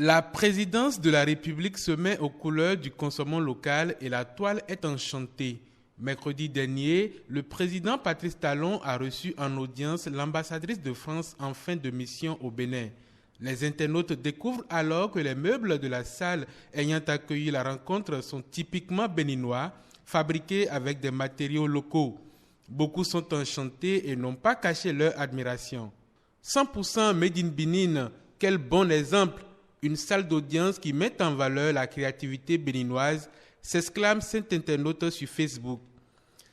La présidence de la République se met aux couleurs du consommant local et la toile est enchantée. Mercredi dernier, le président Patrice Talon a reçu en audience l'ambassadrice de France en fin de mission au Bénin. Les internautes découvrent alors que les meubles de la salle ayant accueilli la rencontre sont typiquement béninois, fabriqués avec des matériaux locaux. Beaucoup sont enchantés et n'ont pas caché leur admiration. 100% Made in Benin, quel bon exemple! Une salle d'audience qui met en valeur la créativité béninoise, s'exclame cet internaute sur Facebook.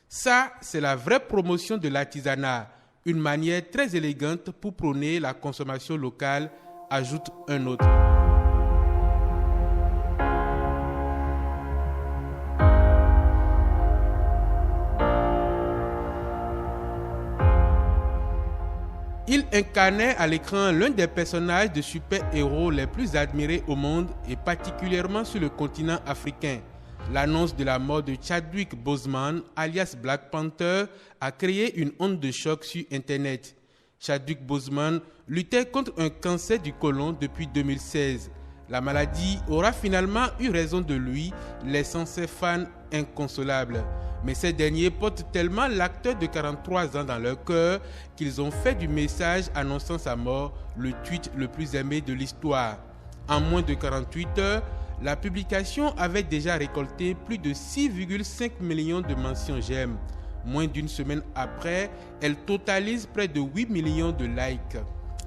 Ça, c'est la vraie promotion de l'artisanat, une manière très élégante pour prôner la consommation locale, ajoute un autre. Il incarnait à l'écran l'un des personnages de super-héros les plus admirés au monde et particulièrement sur le continent africain. L'annonce de la mort de Chadwick Boseman, alias Black Panther, a créé une onde de choc sur Internet. Chadwick Boseman luttait contre un cancer du côlon depuis 2016. La maladie aura finalement eu raison de lui, laissant ses fans inconsolables. Mais ces derniers portent tellement l'acteur de 43 ans dans leur cœur qu'ils ont fait du message annonçant sa mort le tweet le plus aimé de l'histoire. En moins de 48 heures, la publication avait déjà récolté plus de 6,5 millions de mentions j'aime. Moins d'une semaine après, elle totalise près de 8 millions de likes.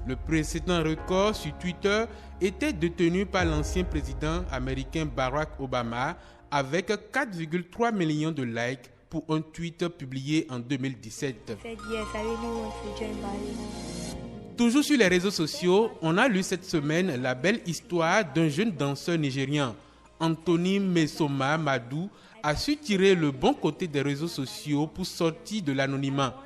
Le précédent record sur Twitter était détenu par l'ancien président américain Barack Obama avec 4,3 millions de likes pour un tweet publié en 2017. Toujours sur les réseaux sociaux, on a lu cette semaine la belle histoire d'un jeune danseur nigérian. Anthony Mesoma Madou a su tirer le bon côté des réseaux sociaux pour sortir de l'anonymat.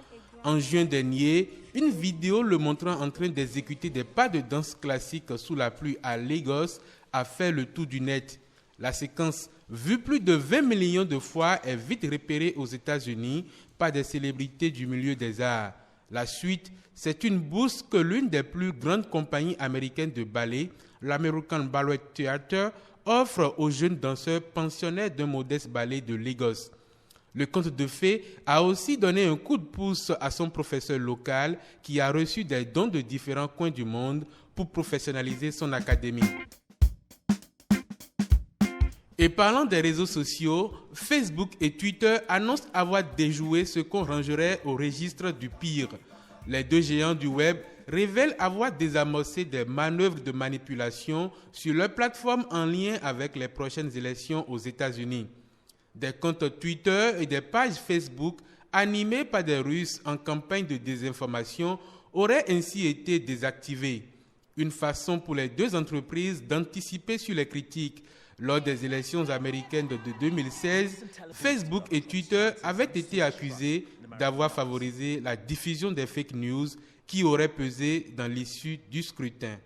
En juin dernier, une vidéo le montrant en train d'exécuter des pas de danse classiques sous la pluie à Lagos a fait le tour du net. La séquence, vue plus de 20 millions de fois, est vite repérée aux États-Unis par des célébrités du milieu des arts. La suite, c'est une bourse que l'une des plus grandes compagnies américaines de ballet, l'American Ballet Theatre, offre aux jeunes danseurs pensionnaires d'un modeste ballet de Lagos. Le conte de fées a aussi donné un coup de pouce à son professeur local qui a reçu des dons de différents coins du monde pour professionnaliser son académie. Et parlant des réseaux sociaux, Facebook et Twitter annoncent avoir déjoué ce qu'on rangerait au registre du pire. Les deux géants du web révèlent avoir désamorcé des manœuvres de manipulation sur leur plateforme en lien avec les prochaines élections aux États-Unis. Des comptes Twitter et des pages Facebook animés par des Russes en campagne de désinformation auraient ainsi été désactivés. Une façon pour les deux entreprises d'anticiper sur les critiques. Lors des élections américaines de 2016, Facebook et Twitter avaient été accusés d'avoir favorisé la diffusion des fake news qui auraient pesé dans l'issue du scrutin.